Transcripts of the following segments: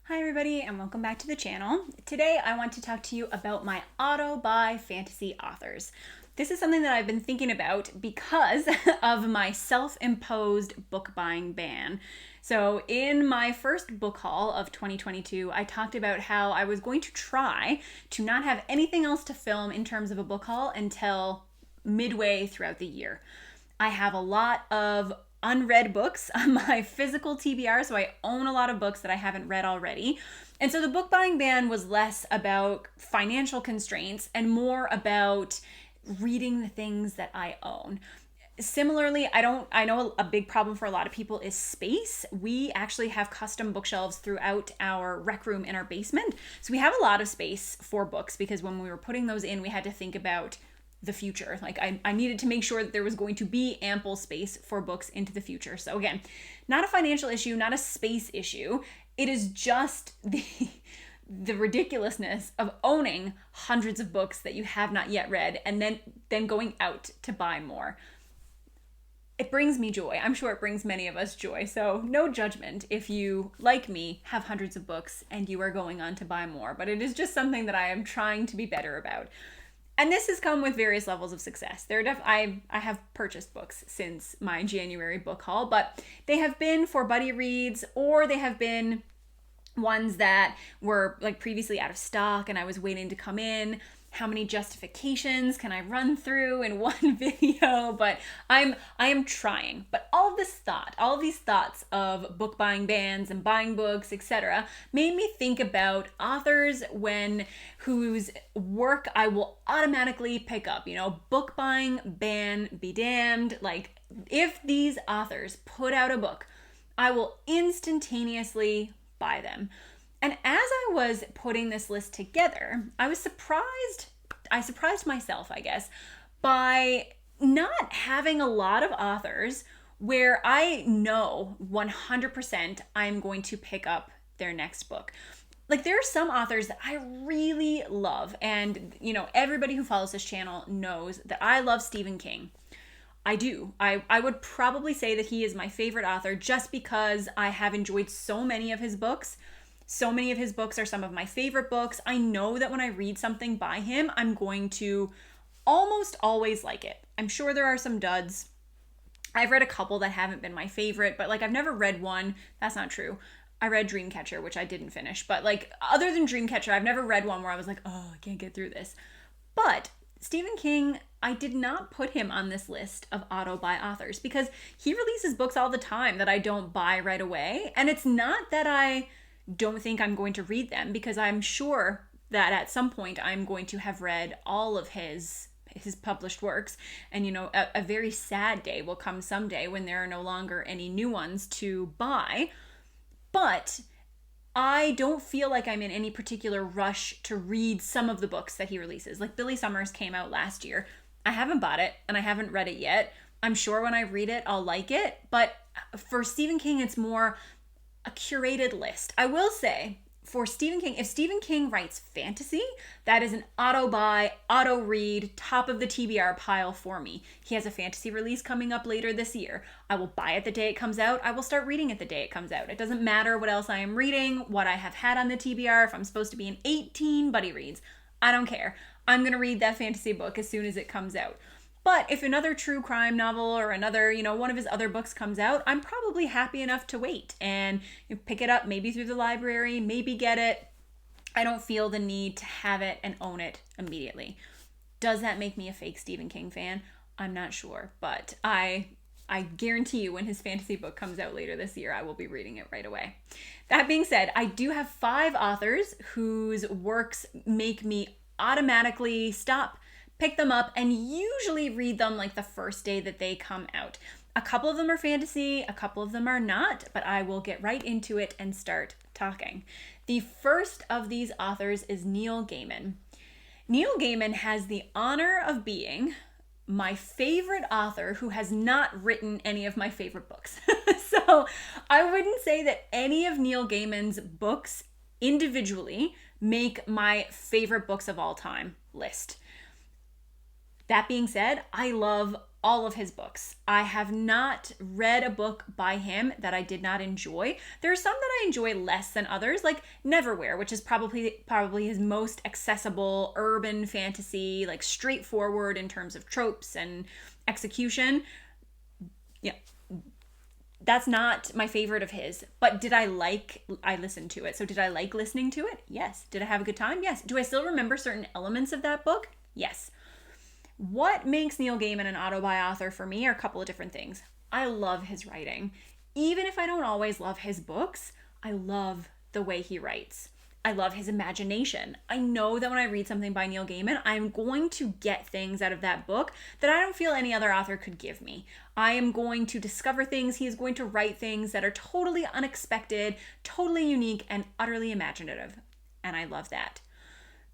Hi everybody and welcome back to the channel. Today I want to talk to you about my auto-buy fantasy authors. This is something that I've been thinking about because of my self-imposed book buying ban. So in my first book haul of 2022, I talked about how I was going to try to not have anything else to film in terms of a book haul until midway throughout the year. I have a lot of unread books on my physical TBR, so I own a lot of books that I haven't read already. And so the book buying ban was less about financial constraints and more about reading the things that I own. Similarly, I know a big problem for a lot of people is space. We actually have custom bookshelves throughout our rec room in our basement. So we have a lot of space for books because when we were putting those in, we had to think about the future. Like I needed to make sure that there was going to be ample space for books into the future. So again, not a financial issue, not a space issue. It is just the ridiculousness of owning hundreds of books that you have not yet read and then going out to buy more. It brings me joy. I'm sure it brings many of us joy. So no judgment if you, like me, have hundreds of books and you are going on to buy more. But it is just something that I am trying to be better about. And this has come with various levels of success. I have purchased books since my January book haul, but they have been for buddy reads, or they have been ones that were like previously out of stock and I was waiting to come in. How many justifications can I run through in one video? But I am trying. But all of these thoughts of book buying bans and buying books, etc., made me think about authors whose work I will automatically pick up. Book buying ban be damned. Like if these authors put out a book, I will instantaneously buy them. And as I was putting this list together, I surprised myself, I guess, by not having a lot of authors where I know 100% I'm going to pick up their next book. Like there are some authors that I really love, and everybody who follows this channel knows that I love Stephen King. I do. I would probably say that he is my favorite author just because I have enjoyed so many of his books. So many of his books are some of my favorite books. I know that when I read something by him, I'm going to almost always like it. I'm sure there are some duds. I've read a couple that haven't been my favorite, but I've never read one. That's not true. I read Dreamcatcher, which I didn't finish. But other than Dreamcatcher, I've never read one where I was like, oh, I can't get through this. But Stephen King, I did not put him on this list of auto-buy authors because he releases books all the time that I don't buy right away. And it's not that I don't think I'm going to read them, because I'm sure that at some point I'm going to have read all of his published works, and a very sad day will come someday when there are no longer any new ones to buy. But I don't feel like I'm in any particular rush to read some of the books that he releases. Like Billy Summers came out last year. I haven't bought it and I haven't read it yet. I'm sure when I read it I'll like it, but for Stephen King it's more a curated list. I will say for Stephen King, if Stephen King writes fantasy, that is an auto-buy, auto-read, top of the TBR pile for me. He has a fantasy release coming up later this year. I will buy it the day it comes out. I will start reading it the day it comes out. It doesn't matter what else I am reading, what I have had on the TBR, if I'm supposed to be in 18 buddy reads. I don't care. I'm going to read that fantasy book as soon as it comes out. But if another true crime novel or another, one of his other books comes out, I'm probably happy enough to wait and pick it up maybe through the library, maybe get it. I don't feel the need to have it and own it immediately. Does that make me a fake Stephen King fan? I'm not sure, but I guarantee you when his fantasy book comes out later this year, I will be reading it right away. That being said, I do have 5 authors whose works make me automatically stop, pick them up, and usually read them the first day that they come out. A couple of them are fantasy, a couple of them are not, but I will get right into it and start talking. The first of these authors is Neil Gaiman. Neil Gaiman has the honor of being my favorite author who has not written any of my favorite books. So I wouldn't say that any of Neil Gaiman's books individually make my favorite books of all time list. That being said, I love all of his books. I have not read a book by him that I did not enjoy. There are some that I enjoy less than others, like Neverwhere, which is probably his most accessible urban fantasy, like straightforward in terms of tropes and execution. Yeah, that's not my favorite of his, but I listened to it. So did I like listening to it? Yes. Did I have a good time? Yes. Do I still remember certain elements of that book? Yes. What makes Neil Gaiman an auto-buy author for me are a couple of different things. I love his writing. Even if I don't always love his books, I love the way he writes. I love his imagination. I know that when I read something by Neil Gaiman, I'm going to get things out of that book that I don't feel any other author could give me. I am going to discover things. He is going to write things that are totally unexpected, totally unique, and utterly imaginative. And I love that.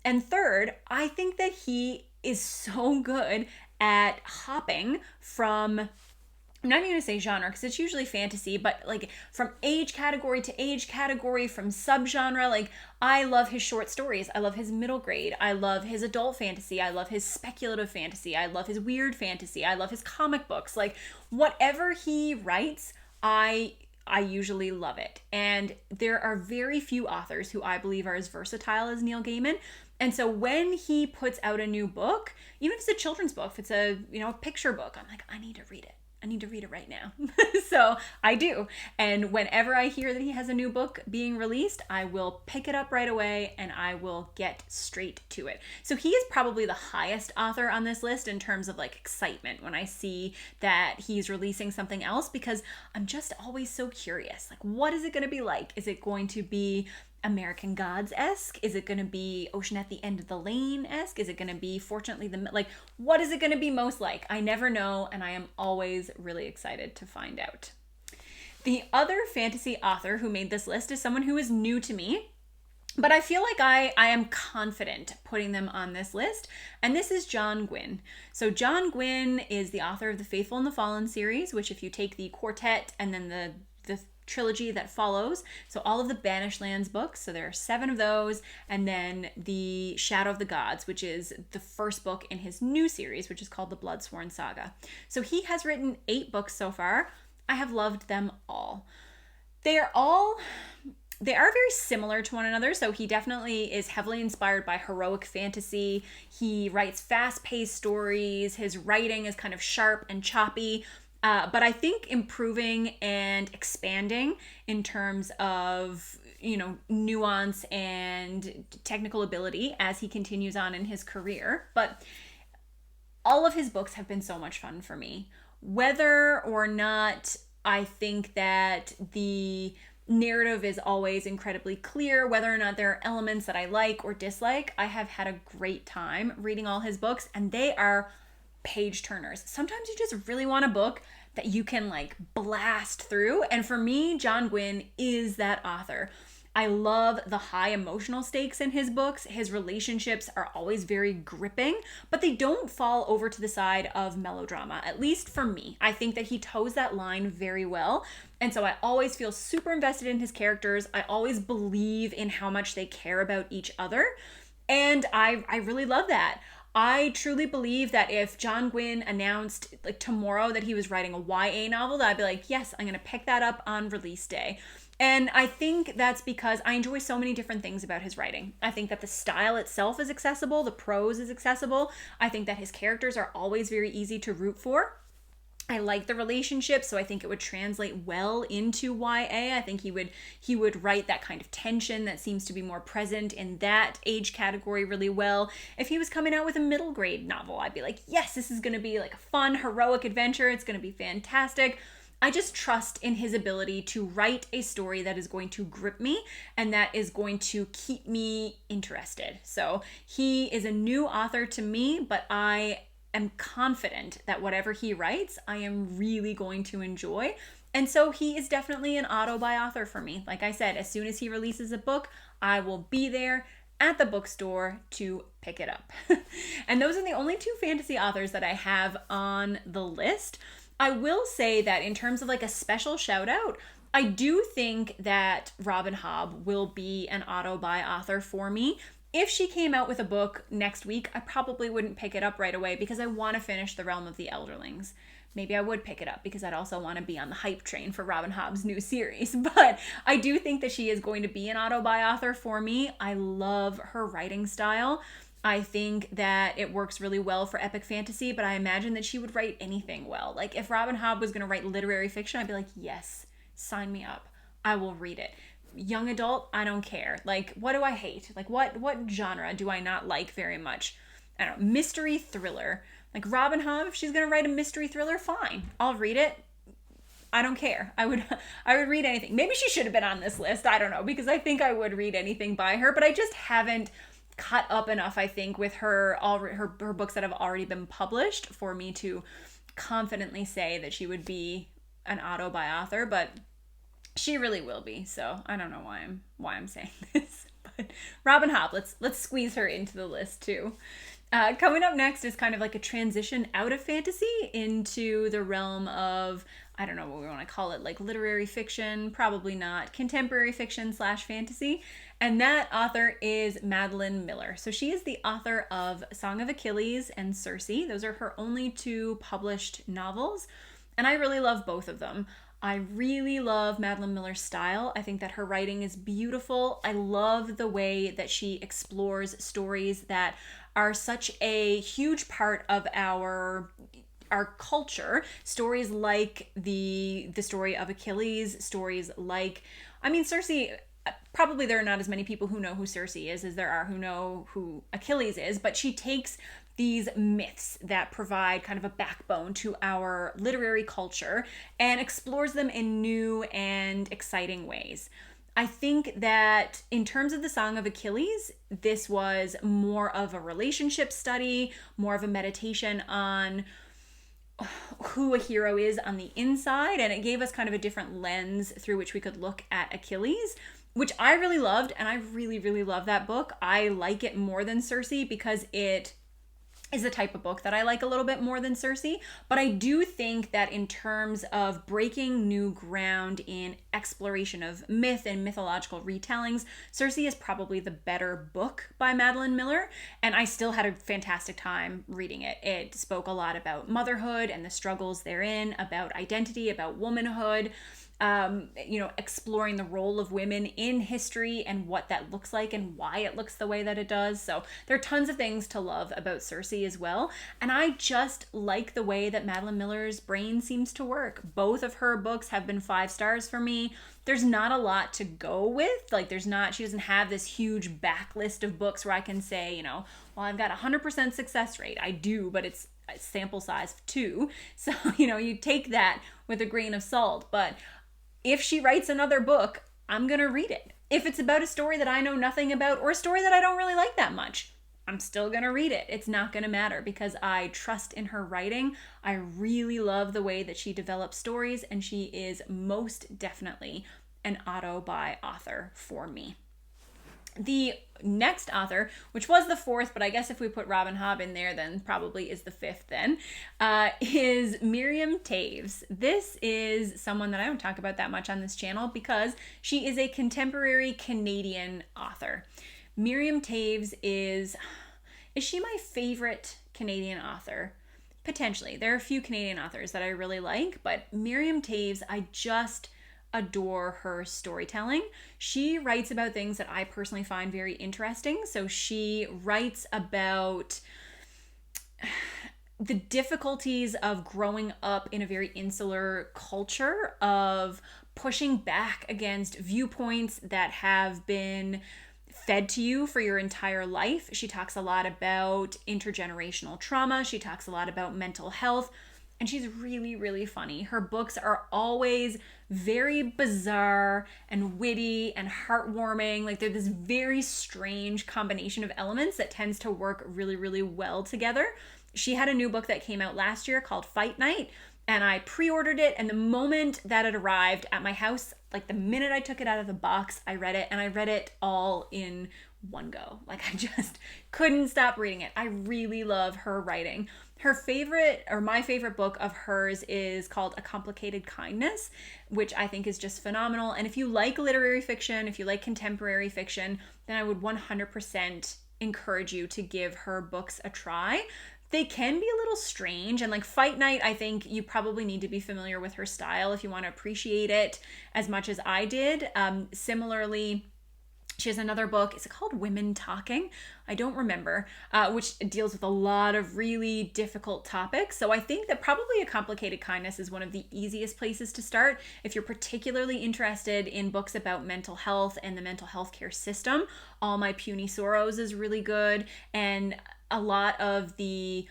And third, I think that he is so good at hopping from, I'm not even going to say genre because it's usually fantasy, but like from age category to age category, from subgenre. Like, I love his short stories. I love his middle grade. I love his adult fantasy. I love his speculative fantasy. I love his weird fantasy. I love his comic books. Like, whatever he writes, I usually love it. And there are very few authors who I believe are as versatile as Neil Gaiman. And so when he puts out a new book, even if it's a children's book, if it's a picture book, I'm like, I need to read it. I need to read it right now. So I do. And whenever I hear that he has a new book being released, I will pick it up right away and I will get straight to it. So he is probably the highest author on this list in terms of like excitement when I see that he's releasing something else, because I'm just always so curious. Like, what is it going to be like? Is it going to be American Gods-esque? Is it going to be Ocean at the End of the Lane-esque? Is it going to be Fortunately like, what is it going to be most like? I never know, and I am always really excited to find out. The other fantasy author who made this list is someone who is new to me, but I feel like I am confident putting them on this list, and this is John Gwynne. So John Gwynne is the author of the Faithful and the Fallen series, which if you take the quartet and then the trilogy that follows, so all of the Banished Lands books, so there are 7 of those, and then the Shadow of the Gods, which is the first book in his new series, which is called the Bloodsworn Saga. So he has written 8 books so far. I have loved them all. They are very similar to one another. So he definitely is heavily inspired by heroic fantasy. He writes fast-paced stories. His writing is kind of sharp and choppy. But I think improving and expanding in terms of, nuance and technical ability as he continues on in his career. But all of his books have been so much fun for me. Whether or not I think that the narrative is always incredibly clear, whether or not there are elements that I like or dislike, I have had a great time reading all his books, and they are page turners. Sometimes you just really want a book that you can like blast through. And for me, John Gwynne is that author. I love the high emotional stakes in his books. His relationships are always very gripping, but they don't fall over to the side of melodrama, at least for me. I think that he toes that line very well. And so I always feel super invested in his characters. I always believe in how much they care about each other. And I really love that. I truly believe that if John Gwynne announced like tomorrow that he was writing a YA novel, that I'd be like, yes, I'm going to pick that up on release day. And I think that's because I enjoy so many different things about his writing. I think that the style itself is accessible, the prose is accessible. I think that his characters are always very easy to root for. I like the relationship, so I think it would translate well into YA. I think he would write that kind of tension that seems to be more present in that age category really well. If he was coming out with a middle grade novel, I'd be like, yes, this is going to be like a fun, heroic adventure. It's going to be fantastic. I just trust in his ability to write a story that is going to grip me and that is going to keep me interested. So he is a new author to me, but I am confident that whatever he writes, I am really going to enjoy. And so he is definitely an auto-buy author for me. Like I said, as soon as he releases a book, I will be there at the bookstore to pick it up. And those are the only 2 fantasy authors that I have on the list. I will say that in terms of like a special shout out, I do think that Robin Hobb will be an auto-buy author for me. If she came out with a book next week, I probably wouldn't pick it up right away because I want to finish The Realm of the Elderlings. Maybe I would pick it up because I'd also want to be on the hype train for Robin Hobb's new series. But I do think that she is going to be an auto-buy author for me. I love her writing style. I think that it works really well for epic fantasy, but I imagine that she would write anything well. Like if Robin Hobb was going to write literary fiction, I'd be like, yes, sign me up. I will read it. Young adult, I don't care. Like, what do I hate? Like, what genre do I not like very much? I don't know, mystery thriller. Like Robin Hobb, if she's gonna write a mystery thriller, fine, I'll read it. I don't care. I would read anything. Maybe she should have been on this list. I don't know, because I think I would read anything by her, but I just haven't caught up enough, I think, with her books that have already been published for me to confidently say that she would be an auto-buy author, but she really will be. So I don't know why I'm saying this, but Robin Hobb, let's squeeze her into the list too. Coming up next is kind of like a transition out of fantasy into the realm of, I don't know what we want to call it, like literary fiction, probably not, contemporary fiction / fantasy. And that author is Madeline Miller. So she is the author of Song of Achilles and Circe. Those are her only 2 published novels. And I really love both of them. I really love Madeline Miller's style. I think that her writing is beautiful. I love the way that she explores stories that are such a huge part of our culture. Stories like the story of Achilles, stories like, I mean, Circe, probably there are not as many people who know who Circe is as there are who know who Achilles is, but she takes these myths that provide kind of a backbone to our literary culture and explores them in new and exciting ways. I think that in terms of the Song of Achilles, this was more of a relationship study, more of a meditation on who a hero is on the inside, and it gave us kind of a different lens through which we could look at Achilles, which I really loved, and I really, really love that book. I like it more than Circe because it is the type of book that I like a little bit more than Circe, but I do think that in terms of breaking new ground in exploration of myth and mythological retellings, Circe is probably the better book by Madeline Miller, and I still had a fantastic time reading it. It spoke a lot about motherhood and the struggles therein, about identity, about womanhood, exploring the role of women in history and what that looks like and why it looks the way that it does. So there are tons of things to love about Circe as well. And I just like the way that Madeline Miller's brain seems to work. Both of her books have been 5 stars for me. There's not a lot to go with. Like she doesn't have this huge backlist of books where I can say, well, I've got 100% success rate. I do, but it's a sample size of 2. So, you take that with a grain of salt. But if she writes another book, I'm going to read it. If it's about a story that I know nothing about or a story that I don't really like that much, I'm still going to read it. It's not going to matter because I trust in her writing. I really love the way that she develops stories, and she is most definitely an auto-buy author for me. The next author, which was the 4th, but I guess if we put Robin Hobb in there, then probably is the 5th then, is Miriam Toews. This is someone that I don't talk about that much on this channel because she is a contemporary Canadian author. Miriam Toews is she my favorite Canadian author? Potentially. There are a few Canadian authors that I really like, but Miriam Toews, I just adore her storytelling. She writes about things that I personally find very interesting. So she writes about the difficulties of growing up in a very insular culture, of pushing back against viewpoints that have been fed to you for your entire life. She talks a lot about intergenerational trauma. She talks a lot about mental health. And she's really, really funny. Her books are always very bizarre and witty and heartwarming. Like they're this very strange combination of elements that tends to work really, really well together. She had a new book that came out last year called Fight Night, and I pre-ordered it. And the moment that it arrived at my house, like the minute I took it out of the box, I read it, and I read it all in one go. Like I just couldn't stop reading it. I really love her writing. Her favorite, or my favorite book of hers is called A Complicated Kindness, which I think is just phenomenal. And if you like literary fiction, if you like contemporary fiction, then I would 100% encourage you to give her books a try. They can be a little strange, and like Fight Night, I think you probably need to be familiar with her style if you want to appreciate it as much as I did. Similarly, she has another book. Is it called Women Talking? I don't remember, which deals with a lot of really difficult topics. So I think that probably A Complicated Kindness is one of the easiest places to start. If you're particularly interested in books about mental health and the mental health care system, All My Puny Sorrows is really good. And a lot of the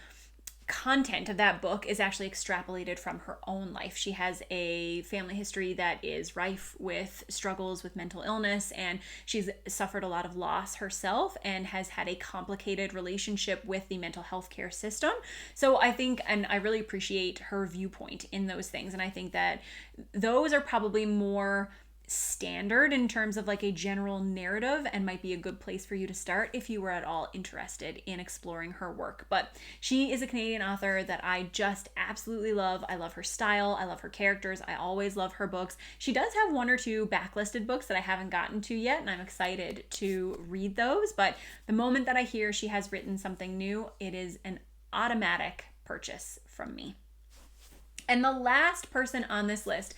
content of that book is actually extrapolated from her own life. She has a family history that is rife with struggles with mental illness, and she's suffered a lot of loss herself and has had a complicated relationship with the mental health care system. So I think, and I really appreciate her viewpoint in those things, and I think that those are probably more standard in terms of like a general narrative and might be a good place for you to start if you were at all interested in exploring her work. But she is a Canadian author that I just absolutely love. I love her style. I love her characters. I always love her books. She does have one or two backlisted books that I haven't gotten to yet, and I'm excited to read those. But the moment that I hear she has written something new, it is an automatic purchase from me. And the last person on this list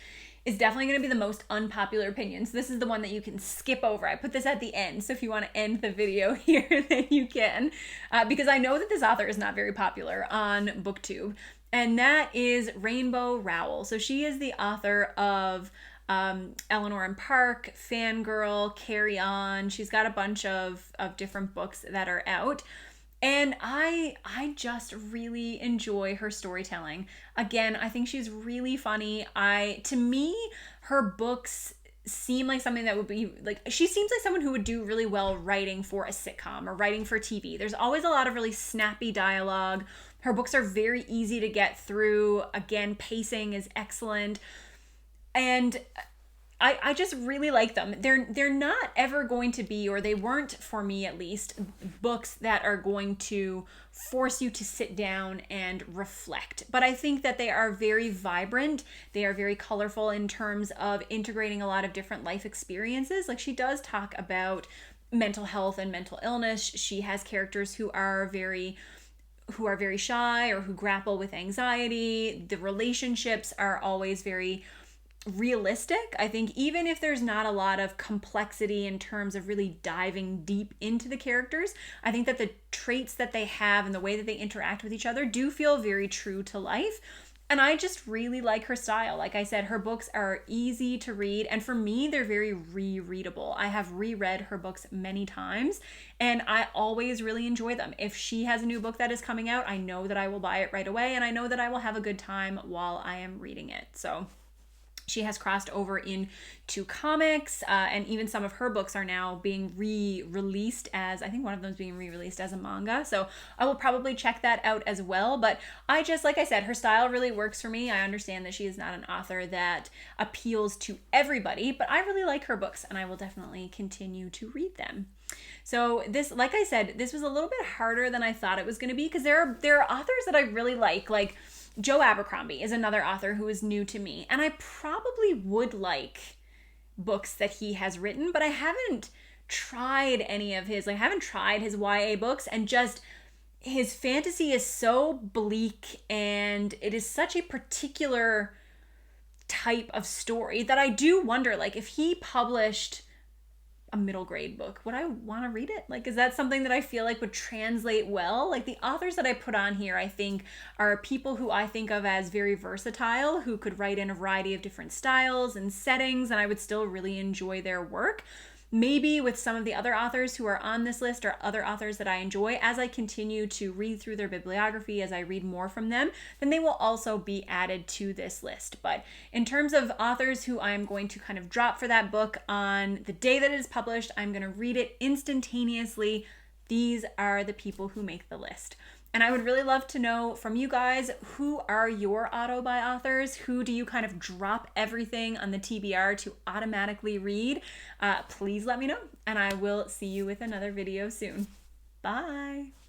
is definitely going to be the most unpopular opinion. So this is the one that you can skip over. I put this at the end, so if you want to end the video here, then you can. Because I know that this author is not very popular on BookTube, and that is Rainbow Rowell. So she is the author of Eleanor and Park, Fangirl, Carry On. She's got a bunch of different books that are out. And I just really enjoy her storytelling. Again, I think she's really funny. To me, her books seem like something that would be like, she seems like someone who would do really well writing for a sitcom or writing for TV. There's always a lot of really snappy dialogue. Her books are very easy to get through. Again, pacing is excellent. And I just really like them. They're not ever going to be, or they weren't for me at least, books that are going to force you to sit down and reflect. But I think that they are very vibrant. They are very colorful in terms of integrating a lot of different life experiences. Like, she does talk about mental health and mental illness. She has characters who are very shy or who grapple with anxiety. The relationships are always very realistic. I think even if there's not a lot of complexity in terms of really diving deep into the characters, I think that the traits that they have and the way that they interact with each other do feel very true to life. And I just really like her style. Like I said, her books are easy to read, and for me, they're very rereadable. I have reread her books many times, and I always really enjoy them. If she has a new book that is coming out, I know that I will buy it right away, and I know that I will have a good time while I am reading it. So she has crossed over into comics, and even some of her books are now being re-released as, I think one of them is being re-released as a manga. So I will probably check that out as well. But I just, like I said, her style really works for me. I understand that she is not an author that appeals to everybody, but I really like her books, and I will definitely continue to read them. So this, like I said, this was a little bit harder than I thought it was going to be, because there are authors that I really like Joe Abercrombie is another author who is new to me, and I probably would like books that he has written, but I haven't tried any of his, I haven't tried his YA books, and just his fantasy is so bleak and it is such a particular type of story that I do wonder, like, if he published a middle grade book, would I want to read it? Like, is that something that I feel like would translate well? Like, the authors that I put on here, I think, are people who I think of as very versatile, who could write in a variety of different styles and settings, and I would still really enjoy their work. Maybe with some of the other authors who are on this list, or other authors that I enjoy, as I continue to read through their bibliography, as I read more from them, then they will also be added to this list. But in terms of authors who I'm going to kind of drop for that book on the day that it is published, I'm going to read it instantaneously. These are the people who make the list. And I would really love to know from you guys, who are your auto-buy authors? Who do you kind of drop everything on the TBR to automatically read? Please let me know, and I will see you with another video soon. Bye.